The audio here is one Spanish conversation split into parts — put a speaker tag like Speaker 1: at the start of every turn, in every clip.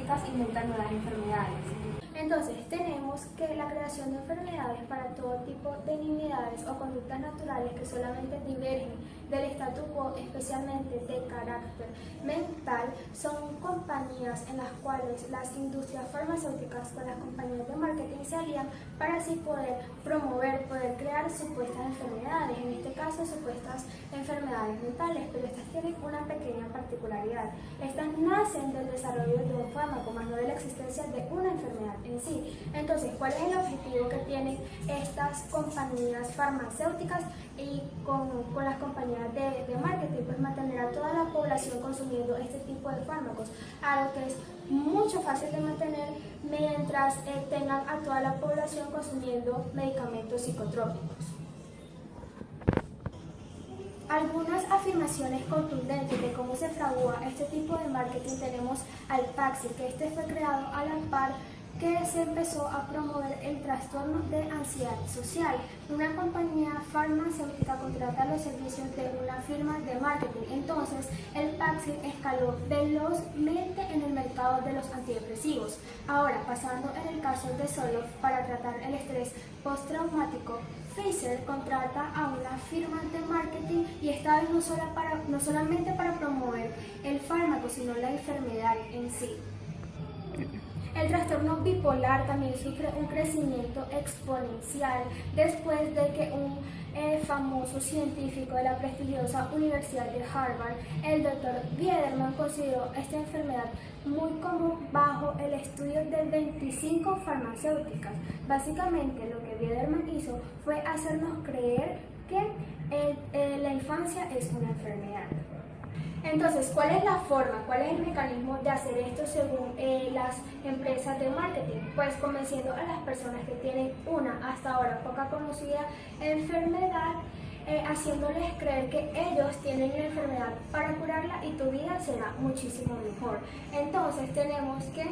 Speaker 1: estas inventan nuevas enfermedades. Entonces, tenemos que la creación de enfermedades para todo tipo de nimiedades o conductas naturales que solamente divergen del statu quo, especialmente de carácter mental, son compañías en las cuales las industrias farmacéuticas con las compañías de marketing se alían para así poder crear supuestas enfermedades, en este caso supuestas enfermedades mentales, pero estas tienen una pequeña particularidad. Estas nacen del desarrollo de un fármaco, más no de la existencia de una enfermedad en sí. Entonces, ¿cuál es el objetivo que tienen estas compañías farmacéuticas y con las compañías de marketing? Pues mantener a toda la población consumiendo este tipo de fármacos, algo que es mucho fácil de mantener mientras tengan a toda la población consumiendo medicamentos psicotrópicos. Algunas afirmaciones contundentes de cómo se fragua este tipo de marketing tenemos al Paxil, que este fue creado a la par que se empezó a promover el trastorno de ansiedad social. Una compañía farmacéutica contrata los servicios de una firma de marketing. Entonces, el Paxil escaló velozmente en el mercado de los antidepresivos. Ahora, pasando en el caso de Zoloft para tratar el estrés postraumático, Pfizer contrata a una firma de marketing y esta vez no solamente para promover el fármaco, sino la enfermedad en sí. El trastorno bipolar también sufre un crecimiento exponencial después de que un famoso científico de la prestigiosa Universidad de Harvard, el Dr. Biederman, consideró esta enfermedad muy común bajo el estudio de 25 farmacéuticas. Básicamente lo que Biederman hizo fue hacernos creer que la infancia es una enfermedad. Entonces, ¿cuál es la forma, cuál es el mecanismo de hacer esto según las empresas de marketing? Pues convenciendo a las personas que tienen una hasta ahora poca conocida enfermedad, haciéndoles creer que ellos tienen la enfermedad para curarla y tu vida será muchísimo mejor. Entonces tenemos que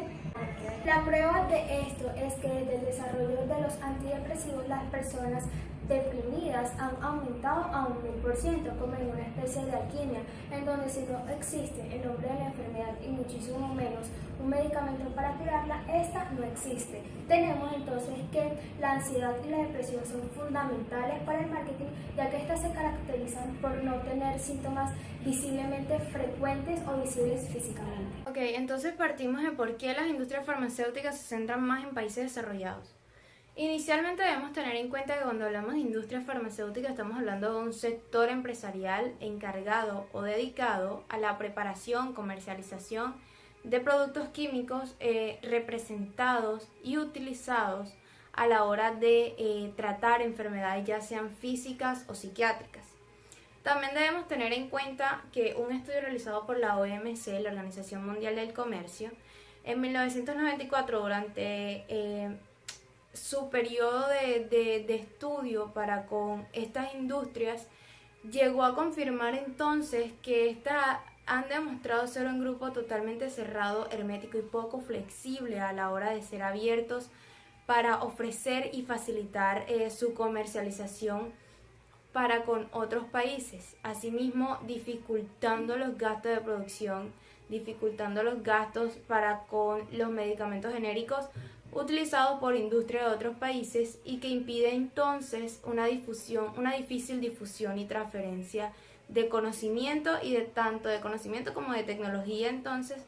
Speaker 1: la prueba de esto es que desde el desarrollo de los antidepresivos las personas deprimidas han aumentado a un 1000%, como en una especie de alquimia, en donde si no existe el nombre de la enfermedad y muchísimo menos un medicamento para curarla, esta no existe. Tenemos entonces que la ansiedad y la depresión son fundamentales para el marketing, ya que estas se caracterizan por no tener síntomas visiblemente frecuentes o visibles físicamente.
Speaker 2: Ok, entonces partimos de por qué las industrias farmacéuticas se centran más en países desarrollados. Inicialmente debemos tener en cuenta que cuando hablamos de industria farmacéutica estamos hablando de un sector empresarial encargado o dedicado a la preparación, comercialización de productos químicos representados y utilizados a la hora de tratar enfermedades ya sean físicas o psiquiátricas. También debemos tener en cuenta que un estudio realizado por la OMC, la Organización Mundial del Comercio, en 1994 durante su periodo de estudio para con estas industrias, llegó a confirmar entonces que estas han demostrado ser un grupo totalmente cerrado, hermético y poco flexible a la hora de ser abiertos para ofrecer y facilitar su comercialización para con otros países, asimismo dificultando los gastos de producción, dificultando los gastos para con los medicamentos genéricos utilizados por industria de otros países y que impide entonces una difícil difusión y transferencia de conocimiento y de tanto de conocimiento como de tecnología entonces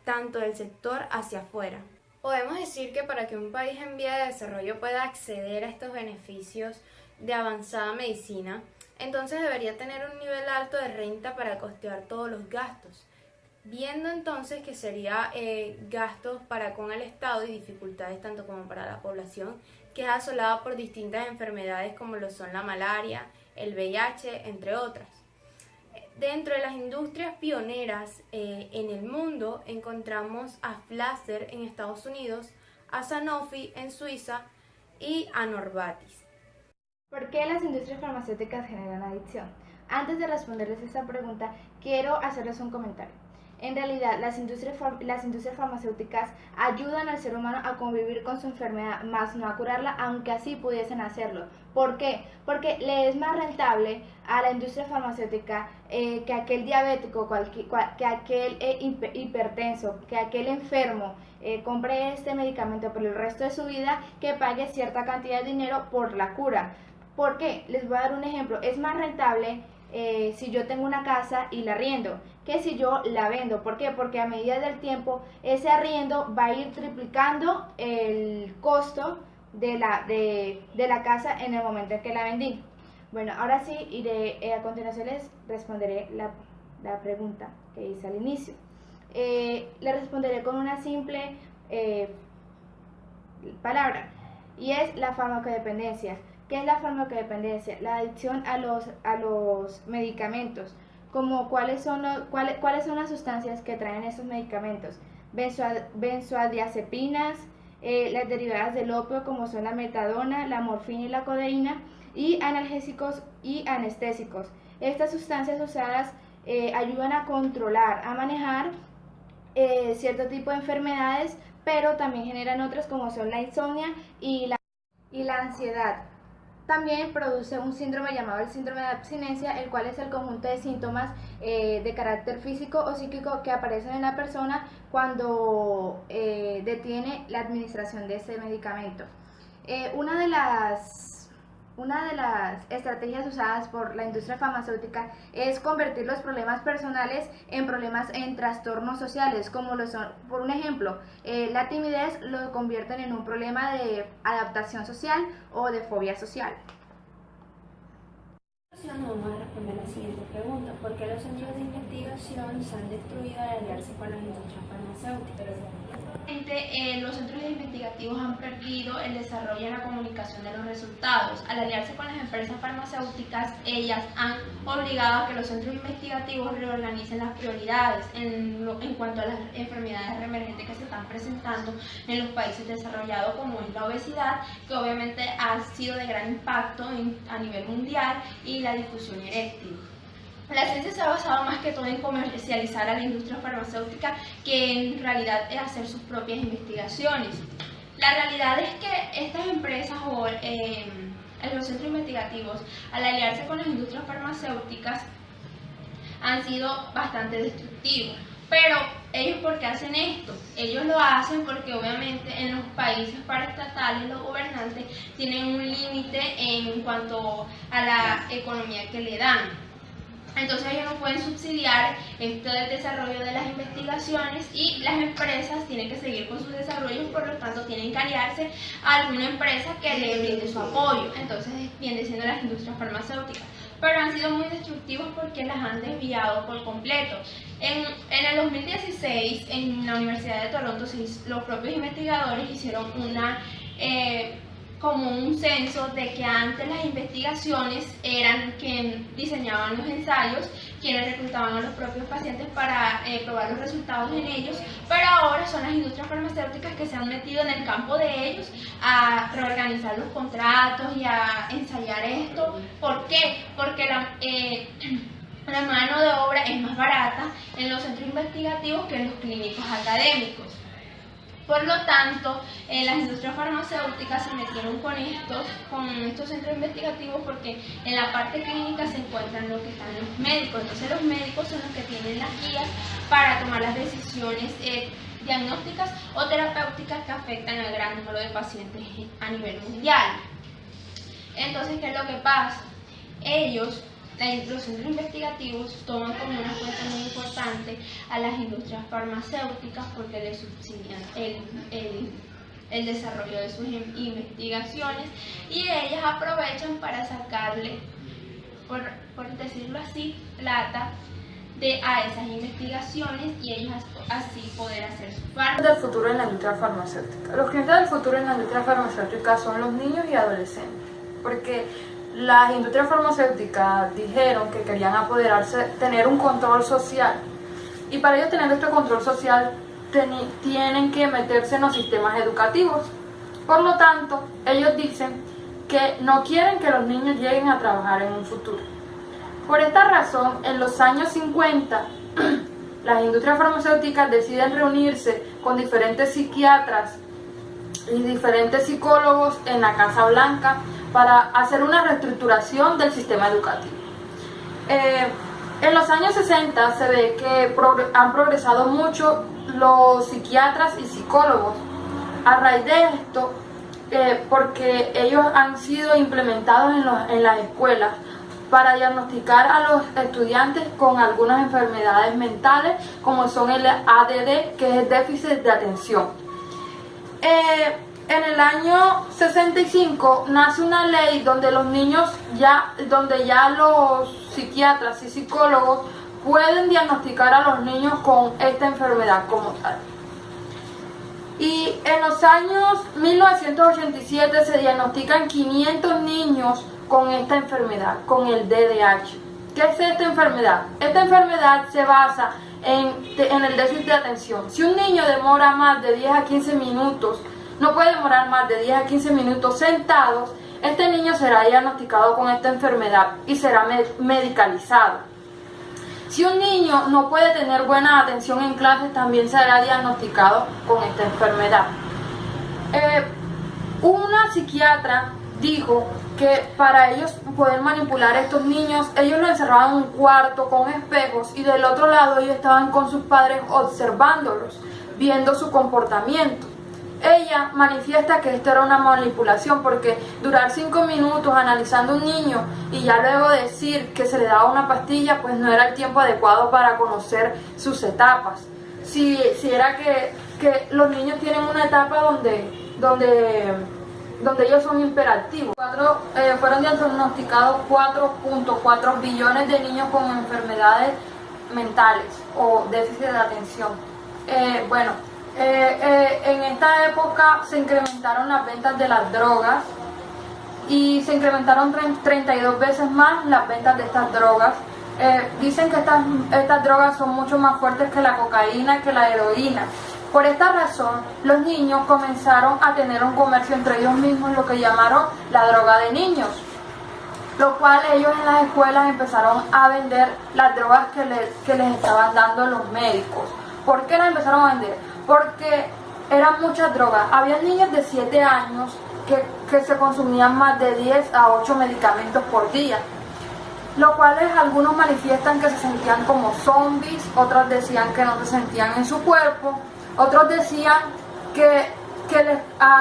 Speaker 2: tanto del sector hacia afuera. Podemos decir que para que un país en vía de desarrollo pueda acceder a estos beneficios de avanzada medicina, entonces debería tener un nivel alto de renta para costear todos los gastos, viendo entonces que sería gastos para con el Estado y dificultades tanto como para la población que es asolada por distintas enfermedades como lo son la malaria, el VIH, entre otras. Dentro de las industrias pioneras en el mundo encontramos a Pfizer en Estados Unidos, a Sanofi en Suiza y a Novartis.
Speaker 3: ¿Por qué las industrias farmacéuticas generan adicción? Antes de responderles esta pregunta, quiero hacerles un comentario. En realidad, las industrias farmacéuticas ayudan al ser humano a convivir con su enfermedad, más no a curarla, aunque así pudiesen hacerlo. ¿Por qué? Porque le es más rentable a la industria farmacéutica que aquel diabético, que aquel hipertenso, que aquel enfermo compre este medicamento por el resto de su vida, que pague cierta cantidad de dinero por la cura. ¿Por qué? Les voy a dar un ejemplo. Es más rentable si yo tengo una casa y la arriendo que si yo la vendo. ¿Por qué? Porque a medida del tiempo ese arriendo va a ir triplicando el costo de la casa en el momento en que la vendí. Bueno, ahora sí a continuación les responderé la pregunta que hice al inicio. Le responderé con una simple palabra, y es la farmacodependencia. ¿Qué es la farmacodependencia? La adicción a los medicamentos, como cuáles son las sustancias que traen esos medicamentos. Benzodiazepinas, las derivadas del opio como son la metadona, la morfina y la codeína, y analgésicos y anestésicos. Estas sustancias usadas ayudan a controlar, a manejar cierto tipo de enfermedades, pero también generan otras como son la insomnia y la ansiedad. También produce un síndrome llamado el síndrome de abstinencia, el cual es el conjunto de síntomas de carácter físico o psíquico que aparecen en la persona cuando detiene la administración de ese medicamento. Una de las estrategias usadas por la industria farmacéutica es convertir los problemas personales en trastornos sociales, como lo son, por un ejemplo, la timidez lo convierten en un problema de adaptación social o de fobia social.
Speaker 2: Vamos a responder la siguiente pregunta: ¿por qué los centros de investigación se han destruido al aliarse con las industrias farmacéuticas?
Speaker 4: Los centros investigativos han perdido el desarrollo y la comunicación de los resultados. Al aliarse con las empresas farmacéuticas, ellas han obligado a que los centros investigativos reorganicen las prioridades en cuanto a las enfermedades emergentes que se están presentando en los países desarrollados, como es la obesidad, que obviamente ha sido de gran impacto a nivel mundial, y la difusión eréctil. La ciencia se ha basado más que todo en comercializar a la industria farmacéutica que en realidad es hacer sus propias investigaciones. La realidad es que estas empresas o los centros investigativos, al aliarse con las industrias farmacéuticas, han sido bastante destructivos. Pero ellos, ¿por qué hacen esto? Ellos lo hacen porque obviamente en los países paraestatales los gobernantes tienen un límite en cuanto a la economía que le dan. Entonces ellos no pueden subsidiar esto del desarrollo de las investigaciones, y las empresas tienen que seguir con sus desarrollos, por lo tanto tienen que aliarse a alguna empresa que le brinde su apoyo. Entonces viene siendo las industrias farmacéuticas. Pero han sido muy destructivos porque las han desviado por completo. En el 2016, en la Universidad de Toronto, los propios investigadores hicieron como un censo de que antes las investigaciones eran quienes diseñaban los ensayos, quienes reclutaban a los propios pacientes para probar los resultados en ellos, pero ahora son las industrias farmacéuticas que se han metido en el campo de ellos a reorganizar los contratos y a ensayar esto. ¿Por qué? Porque la mano de obra es más barata en los centros investigativos que en los clínicos académicos. Por lo tanto, las industrias farmacéuticas se metieron con estos centros investigativos porque en la parte clínica se encuentran lo que están los médicos. Entonces los médicos son los que tienen las guías para tomar las decisiones diagnósticas o terapéuticas que afectan al gran número de pacientes a nivel mundial. Entonces, ¿qué es lo que pasa? Los centros investigativos toman como una fuente muy importante a las industrias farmacéuticas porque les subsidian el desarrollo de sus investigaciones, y ellas aprovechan para sacarle, por decirlo así, plata a esas investigaciones, y ellos así poder hacer su fármaco.
Speaker 5: Del futuro en la industria farmacéutica. Los clientes del futuro en la industria farmacéutica son los niños y adolescentes, porque las industrias farmacéuticas dijeron que querían apoderarse, tener un control social, y para ellos tener este control social tienen que meterse en los sistemas educativos. Por lo tanto, ellos dicen que no quieren que los niños lleguen a trabajar en un futuro. Por esta razón, en los años 50, las industrias farmacéuticas deciden reunirse con diferentes psiquiatras y diferentes psicólogos en la Casa Blanca para hacer una reestructuración del sistema educativo. En los años 60 se ve que han progresado mucho los psiquiatras y psicólogos. A raíz de esto, porque ellos han sido implementados en las escuelas para diagnosticar a los estudiantes con algunas enfermedades mentales, como son el ADD, que es el déficit de atención. En el año 65 nace una ley donde los niños donde ya los psiquiatras y psicólogos pueden diagnosticar a los niños con esta enfermedad como tal. Y en los años 1987 se diagnostican 500 niños con esta enfermedad, con el DDH. ¿Qué es esta enfermedad? Esta enfermedad se basa en el déficit de atención. Si un niño demora más de 10 a 15 minutos, no puede demorar más de 10 a 15 minutos sentados, este niño será diagnosticado con esta enfermedad y será medicalizado. Si un niño no puede tener buena atención en clases, también será diagnosticado con esta enfermedad. Una psiquiatra dijo que para ellos poder manipular a estos niños, ellos los encerraban en un cuarto con espejos y del otro lado ellos estaban con sus padres observándolos, viendo su comportamiento. Ella manifiesta que esto era una manipulación porque durar 5 minutos analizando un niño y ya luego decir que se le daba una pastilla, pues no era el tiempo adecuado para conocer sus etapas. Si era que los niños tienen una etapa donde ellos son hiperactivos. Fueron diagnosticados 4.4 billones de niños con enfermedades mentales o déficit de atención. En esta época se incrementaron las ventas de las drogas y se incrementaron 32 veces más las ventas de estas drogas. Dicen que estas drogas son mucho más fuertes que la cocaína y que la heroína. Por esta razón, los niños comenzaron a tener un comercio entre ellos mismos, lo que llamaron la droga de niños, lo cual ellos en las escuelas empezaron a vender las drogas que les estaban dando los médicos. ¿Por qué las empezaron a vender? Porque eran muchas drogas. Había niños de 7 años que se consumían más de 10 a 8 medicamentos por día, los cuales algunos manifiestan que se sentían como zombies, otros decían que no se sentían en su cuerpo, otros decían que les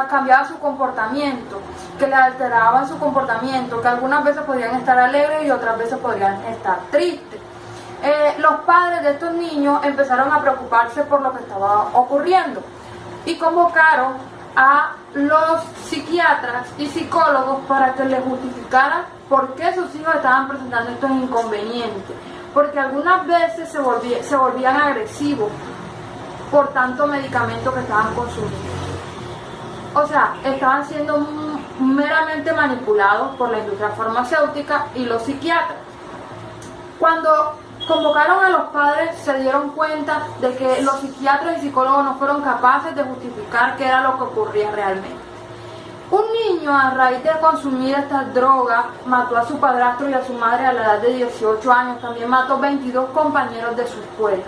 Speaker 5: cambiaba su comportamiento, que les alteraban su comportamiento, que algunas veces podrían estar alegres y otras veces podrían estar tristes. Los padres de estos niños empezaron a preocuparse por lo que estaba ocurriendo y convocaron a los psiquiatras y psicólogos para que les justificaran por qué sus hijos estaban presentando estos inconvenientes, porque algunas veces se volvían agresivos por tanto medicamento que estaban consumiendo. O sea, estaban siendo meramente manipulados por la industria farmacéutica y los psiquiatras. Cuando convocaron a los padres, se dieron cuenta de que los psiquiatras y psicólogos no fueron capaces de justificar qué era lo que ocurría realmente. Un niño, a raíz de consumir estas drogas, mató a su padrastro y a su madre a la edad de 18 años. También mató 22 compañeros de su escuela.